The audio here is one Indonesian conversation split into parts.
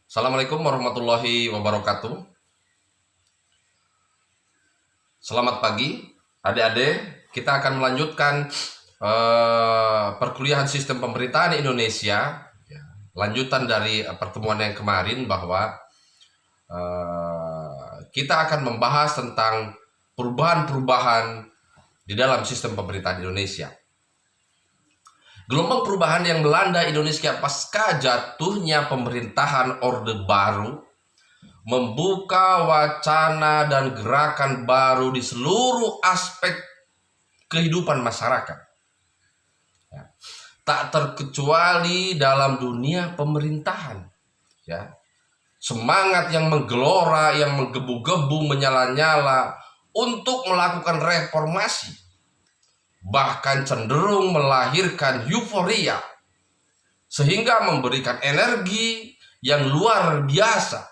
Assalamualaikum warahmatullahi wabarakatuh. Selamat pagi, adik-adik. Kita akan melanjutkan perkuliahan sistem pemerintahan Indonesia. Lanjutan dari pertemuan yang kemarin bahwa kita akan membahas tentang perubahan-perubahan di dalam sistem pemerintahan Indonesia. Gelombang perubahan yang melanda Indonesia pasca jatuhnya pemerintahan Orde Baru membuka wacana dan gerakan baru di seluruh aspek kehidupan masyarakat. Tak terkecuali dalam dunia pemerintahan. Semangat yang menggelora, yang menggebu-gebu, menyala-nyala untuk melakukan reformasi, bahkan cenderung melahirkan euforia, sehingga memberikan energi yang luar biasa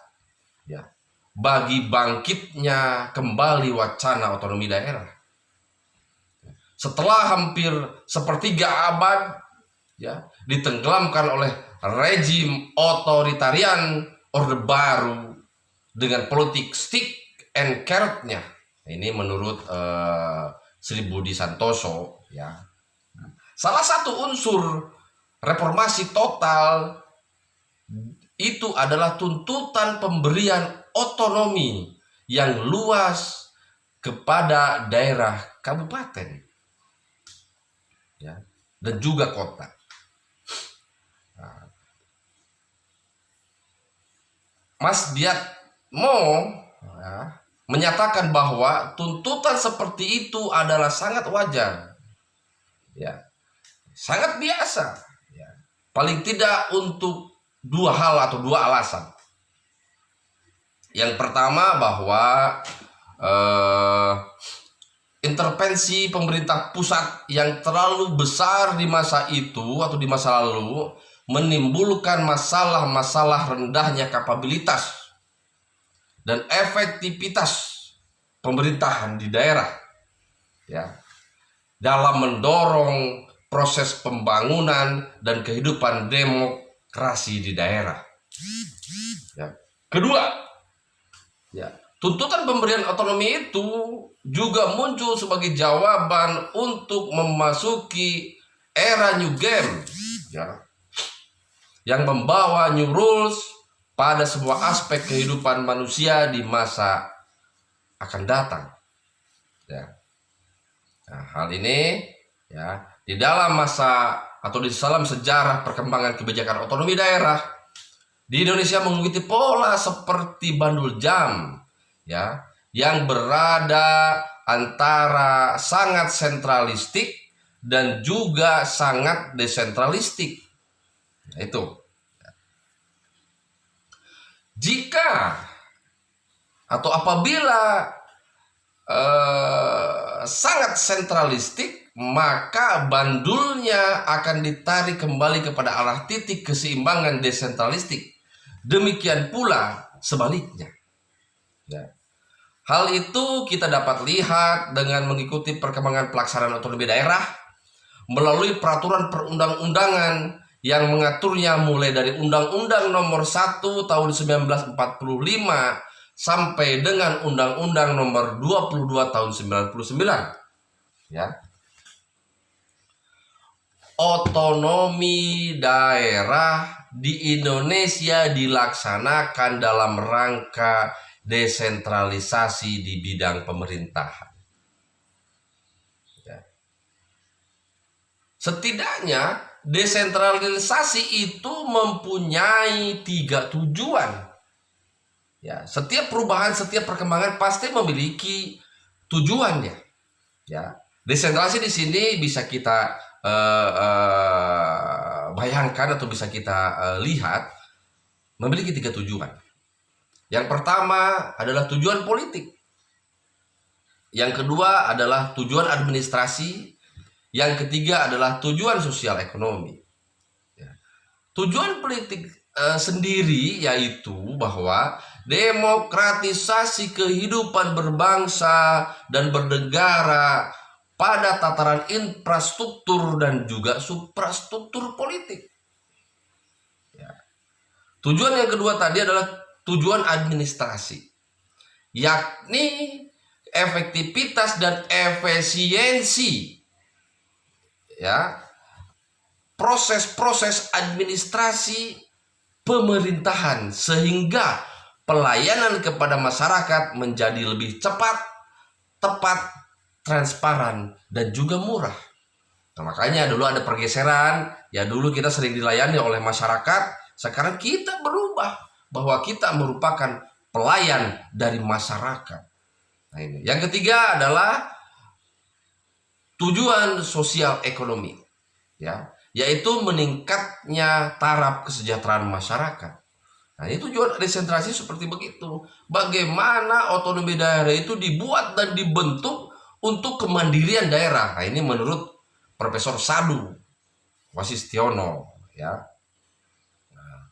bagi bangkitnya kembali wacana otonomi daerah. Setelah hampir sepertiga abad ditenggelamkan oleh rejim otoritarian Orde Baru dengan politik stick and carrot-nya. Ini menurut Sri Budi Santoso. Salah satu unsur reformasi total itu adalah tuntutan pemberian otonomi yang luas kepada daerah kabupaten dan juga kota. Mas Diat Mo menyatakan bahwa tuntutan seperti itu adalah sangat wajar, sangat biasa, paling tidak untuk dua hal atau dua alasan. Yang pertama bahwa intervensi pemerintah pusat yang terlalu besar di masa itu atau di masa lalu menimbulkan masalah-masalah rendahnya kapabilitas dan efektivitas pemerintahan di daerah dalam mendorong proses pembangunan dan kehidupan demokrasi di daerah. Kedua, tuntutan pemberian otonomi itu juga muncul sebagai jawaban untuk memasuki era new game yang membawa new rules pada semua aspek kehidupan manusia di masa akan datang. Nah, hal ini di dalam masa atau di dalam sejarah perkembangan kebijakan otonomi daerah di Indonesia mengikuti pola seperti bandul jam yang berada antara sangat sentralistik dan juga sangat desentralistik. Itu jika atau apabila sangat sentralistik, maka bandulnya akan ditarik kembali kepada arah titik keseimbangan desentralistik. Demikian pula sebaliknya. Hal itu kita dapat lihat dengan mengikuti perkembangan pelaksanaan otonomi daerah melalui peraturan perundang-undangan yang mengaturnya mulai dari Undang-Undang Nomor 1 Tahun 1945 sampai dengan Undang-Undang Nomor 22 Tahun 99. Otonomi daerah di Indonesia dilaksanakan dalam rangka desentralisasi di bidang pemerintahan. Setidaknya desentralisasi itu mempunyai 3 tujuan. Setiap perubahan, setiap perkembangan pasti memiliki tujuannya. Desentralisasi di sini bisa kita bayangkan atau bisa kita lihat memiliki 3 tujuan. Yang pertama adalah tujuan politik. Yang kedua adalah tujuan administrasi. Yang ketiga adalah tujuan sosial ekonomi. Tujuan politik sendiri yaitu bahwa demokratisasi kehidupan berbangsa dan bernegara pada tataran infrastruktur dan juga suprastruktur politik. Tujuan yang kedua tadi adalah tujuan administrasi, yakni efektivitas dan efisiensi, ya, proses-proses administrasi pemerintahan sehingga pelayanan kepada masyarakat menjadi lebih cepat, tepat, transparan, dan juga murah. Nah, makanya dulu ada pergeseran, ya dulu kita sering dilayani oleh masyarakat, sekarang kita berubah bahwa kita merupakan pelayan dari masyarakat. Nah, ini. Yang ketiga adalah tujuan sosial ekonomi, ya, yaitu meningkatnya taraf kesejahteraan masyarakat. Nah, ini tujuan desentralisasi seperti begitu. Bagaimana otonomi daerah itu dibuat dan dibentuk untuk kemandirian daerah. Nah, ini menurut Profesor Sadu Wasistiono, ya. Nah,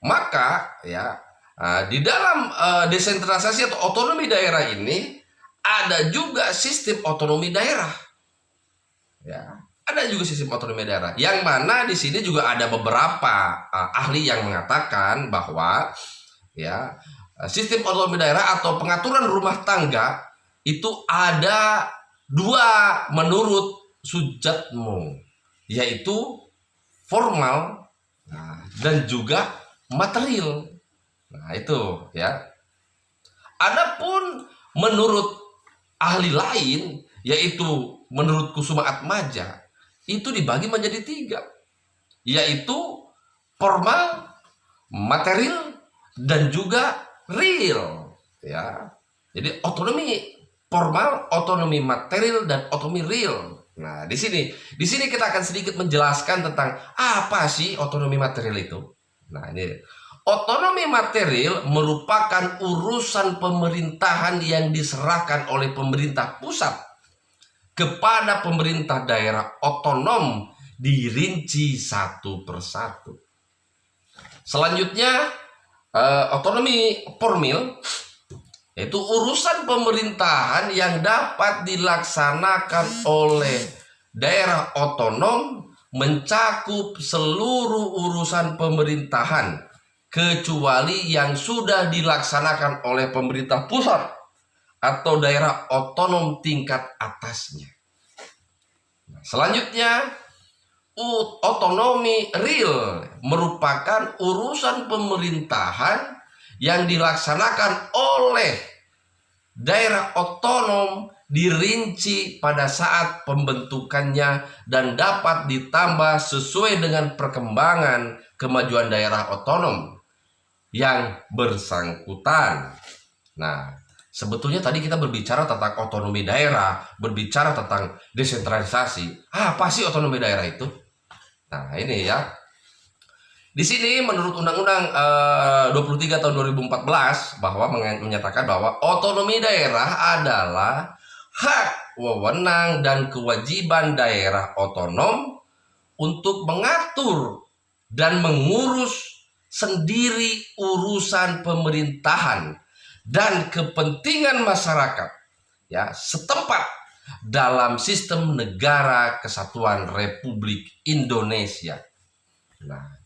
maka ya di dalam desentralisasi atau otonomi daerah ini ada juga sistem otonomi daerah, ya. Ada juga sistem otonomi daerah, yang mana di sini juga ada beberapa ahli yang mengatakan bahwa ya sistem otonomi daerah atau pengaturan rumah tangga itu ada dua menurut Sujatmo, yaitu formal dan juga material. Nah, itu ya. Adapun menurut ahli lain, yaitu menurut Kusuma Atmaja, itu dibagi menjadi tiga, yaitu formal, material, dan juga real, ya. Jadi otonomi formal, otonomi material, dan otonomi real. Nah, di sini kita akan sedikit menjelaskan tentang apa sih otonomi material itu. Nah, ini otonomi material merupakan urusan pemerintahan yang diserahkan oleh pemerintah pusat kepada pemerintah daerah otonom, dirinci satu persatu. Selanjutnya otonomi formal, yaitu urusan pemerintahan yang dapat dilaksanakan oleh daerah otonom, mencakup seluruh urusan pemerintahan kecuali yang sudah dilaksanakan oleh pemerintah pusat atau daerah otonom tingkat atasnya. Selanjutnya, otonomi real merupakan urusan pemerintahan yang dilaksanakan oleh daerah otonom, dirinci pada saat pembentukannya dan dapat ditambah sesuai dengan perkembangan kemajuan daerah otonom yang bersangkutan. Nah, sebetulnya tadi kita berbicara tentang otonomi daerah, berbicara tentang desentralisasi. Apa sih otonomi daerah itu? Nah, ini ya. Di sini menurut Undang-Undang 23 tahun 2014 bahwa menyatakan bahwa otonomi daerah adalah hak, wewenang, dan kewajiban daerah otonom untuk mengatur dan mengurus sendiri urusan pemerintahan dan kepentingan masyarakat, ya, setempat dalam sistem negara kesatuan Republik Indonesia. Nah,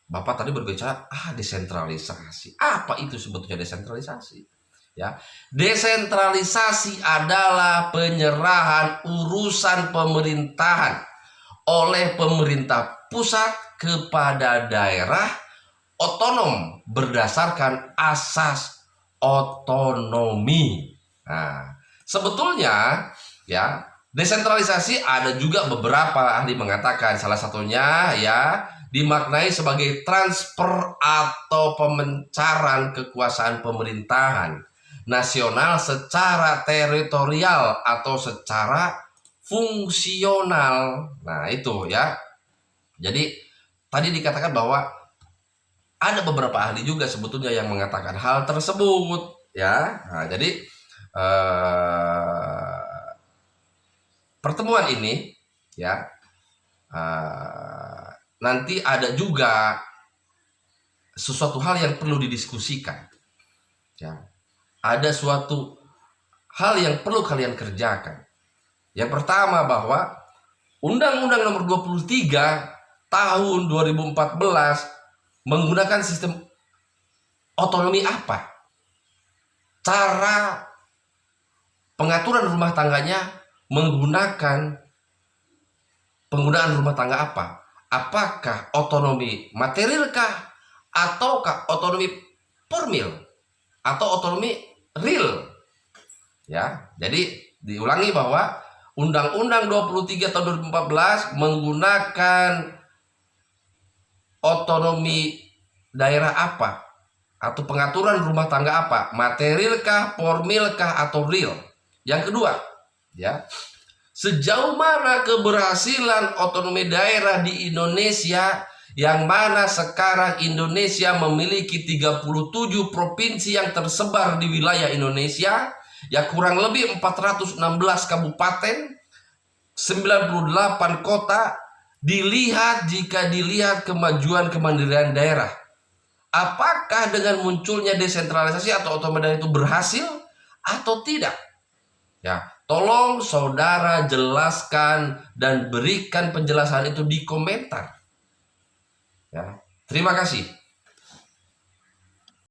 Bapak tadi berbicara desentralisasi. Apa itu sebetulnya desentralisasi? Ya, desentralisasi adalah penyerahan urusan pemerintahan oleh pemerintah pusat kepada daerah otonom berdasarkan asas otonomi. Nah, sebetulnya ya, desentralisasi ada juga beberapa ahli mengatakan, salah satunya ya dimaknai sebagai transfer atau pemencaran kekuasaan pemerintahan nasional secara teritorial atau secara fungsional. Nah, itu ya. Jadi tadi dikatakan bahwa ada beberapa ahli juga sebetulnya yang mengatakan hal tersebut, ya. Nah, jadi pertemuan ini ya nanti ada juga sesuatu hal yang perlu didiskusikan, ya. Ada suatu hal yang perlu kalian kerjakan. Yang pertama, bahwa Undang-Undang nomor 23 tahun 2014 menggunakan sistem otonomi apa? Cara pengaturan rumah tangganya menggunakan penggunaan rumah tangga apa? Apakah otonomi materialkah ataukah otonomi formil atau otonomi real? Ya, jadi diulangi bahwa Undang-Undang 23 tahun 2014 menggunakan otonomi daerah apa? Atau pengaturan rumah tangga apa? Materialkah, formilkah, atau real? Yang kedua, ya, sejauh mana keberhasilan otonomi daerah di Indonesia, yang mana sekarang Indonesia memiliki 37 provinsi yang tersebar di wilayah Indonesia, ya kurang lebih 416 kabupaten, 98 kota. Jika dilihat kemajuan kemandirian daerah, apakah dengan munculnya desentralisasi atau otonomi daerah itu berhasil atau tidak? Ya, tolong saudara jelaskan dan berikan penjelasan itu di komentar. Ya, terima kasih.